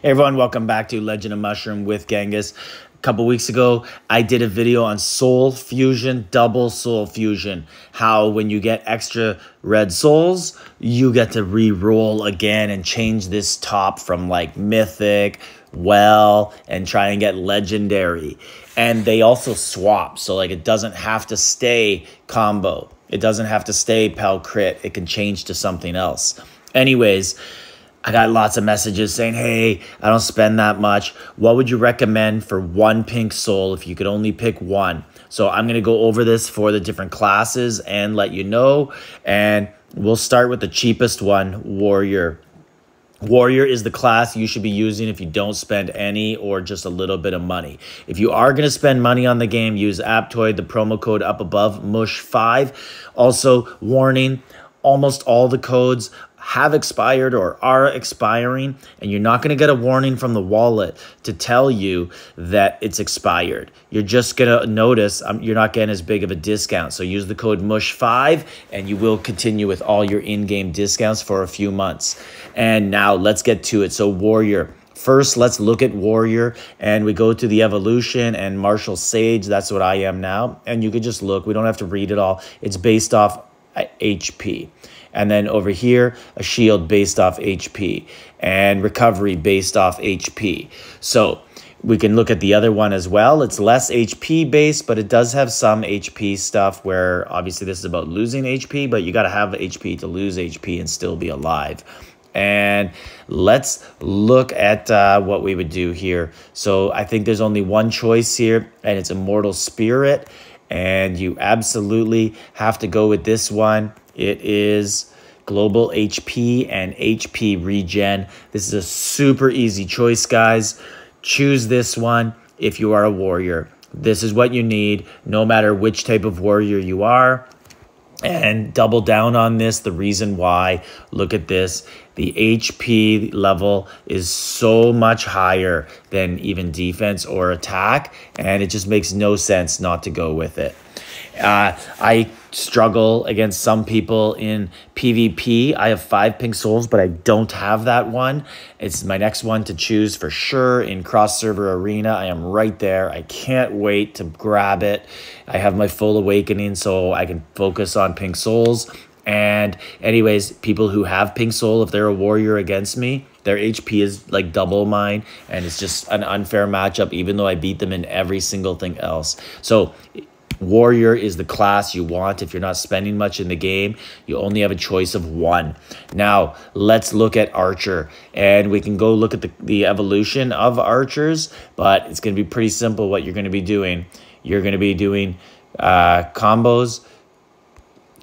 Hey everyone, welcome back to Legend of Mushroom with Genghis. A couple weeks ago, I did a video on Soul Fusion, Double Soul Fusion. How when you get extra red souls, you get to re-roll again and change this top from like Mythic, Well, and try and get Legendary. And they also swap, so like it doesn't have to stay combo. It doesn't have to stay Pal Crit. It can change to something else. Anyways, I got lots of messages saying, hey, I don't spend that much. What would you recommend for one pink soul if you could only pick one? So I'm going to go over this for the different classes and let you know. And we'll start with the cheapest one, Warrior. Warrior is the class you should be using if you don't spend any or just a little bit of money. If you are going to spend money on the game, use Appcoins, the promo code up above, MUSH5. Also, warning, almost all the codes have expired or are expiring, and you're not going to get a warning from the wallet to tell you that it's expired. You're just going to notice you're not getting as big of a discount. So use the code MUSH5 and you will continue with all your in-game discounts for a few months. And now let's get to it. So Warrior. First, let's look at Warrior, and we go to the evolution and Martial Sage. That's what I am now. And you could just look. We don't have to read it all. It's based off HP. And then over here, a shield based off HP and recovery based off HP. So we can look at the other one as well. It's less HP based, but it does have some HP stuff where obviously this is about losing HP, but you got to have HP to lose HP and still be alive. And let's look at what we would do here. So I think there's only one choice here, and it's Immortal Spirit. And you absolutely have to go with this one. It is Global HP and HP Regen. This is a super easy choice, guys. Choose this one if you are a warrior. This is what you need, no matter which type of warrior you are. And double down on this, the reason why, look at this. The HP level is so much higher than even defense or attack, and it just makes no sense not to go with it. I struggle against some people in PvP. I have 5 pink souls, but I don't have that one. It's my next one to choose for sure. In cross-server arena, I am right there. I can't wait to grab it. I have my full awakening, so I can focus on pink souls. And anyways, people who have pink soul, if they're a warrior against me, their HP is like double mine, and it's just an unfair matchup, even though I beat them in every single thing else. So Warrior is the class you want if you're not spending much in the game. You only have a choice of one. Now, let's look at Archer. And we can go look at the evolution of Archers, but it's going to be pretty simple what you're going to be doing. You're going to be doing combos,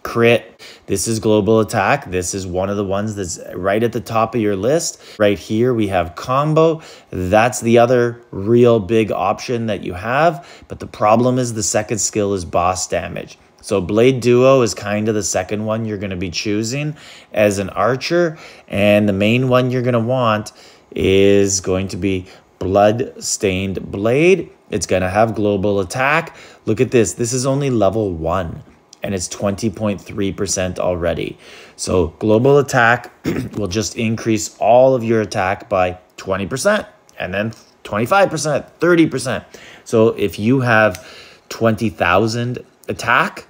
crit. This is global attack. This is one of the ones that's right at the top of your list. Right here, we have combo. That's the other real big option that you have. But the problem is the second skill is boss damage. So Blade Duo is kind of the second one you're going to be choosing as an archer. And the main one you're going to want is going to be Blood-Stained Blade. It's going to have global attack. Look at this. This is only level 1. And it's 20.3% already. So global attack will just increase all of your attack by 20%, and then 25%, 30%. So if you have 20,000 attack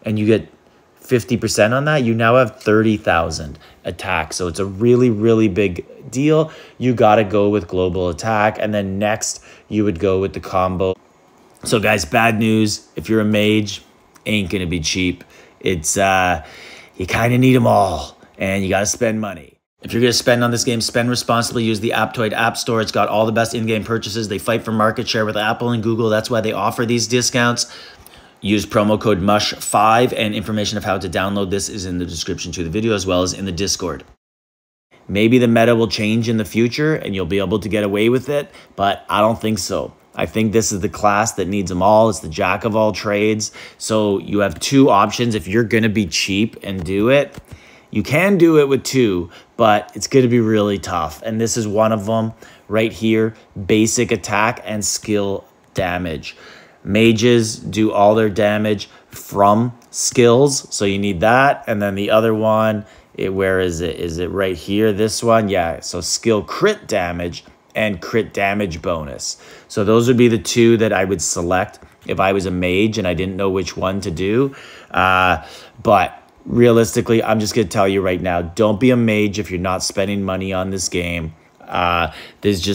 and you get 50% on that, you now have 30,000 attack. So it's a really, really big deal. You got to go with global attack. And then next, you would go with the combo. So guys, bad news. If you're a mage, ain't gonna be cheap. It's you kind of need them all, and you got to spend money. If you're gonna spend on this game, spend responsibly. Use the Appcoins App Store. It's got all the best in-game purchases. They fight for market share with Apple and Google. That's why they offer these discounts. Use promo code MUSH5, and information of how to download this is in the description to the video, as well as in the Discord. Maybe the meta will change in the future and you'll be able to get away with it, but I don't think so. I think this is the class that needs them all. It's the jack of all trades. So you have 2 options. If you're going to be cheap and do it, you can do it with 2, but it's going to be really tough. And this is one of them right here, basic attack and skill damage. Mages do all their damage from skills, so you need that. And then the other one, where is it? Is it right here, this one? Yeah, so skill crit damage and crit damage bonus. So those would be the two that I would select if I was a mage and I didn't know which one to do. But realistically, I'm just going to tell you right now, don't be a mage if you're not spending money on this game. It's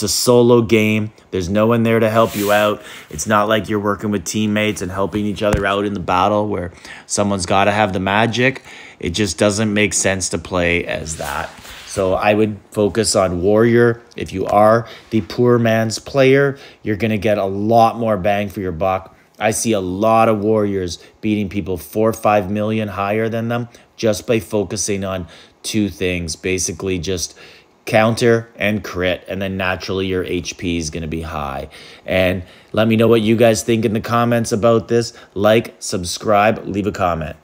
a solo game. There's no one there to help you out. It's not like you're working with teammates and helping each other out in the battle where someone's got to have the magic. It just doesn't make sense to play as that. So I would focus on warrior. If you are the poor man's player, you're going to get a lot more bang for your buck. I see a lot of warriors beating people 4 or 5 million higher than them just by focusing on two things. Basically just counter and crit, and then naturally your HP is going to be high. And let me know what you guys think in the comments about this. Like, subscribe, leave a comment.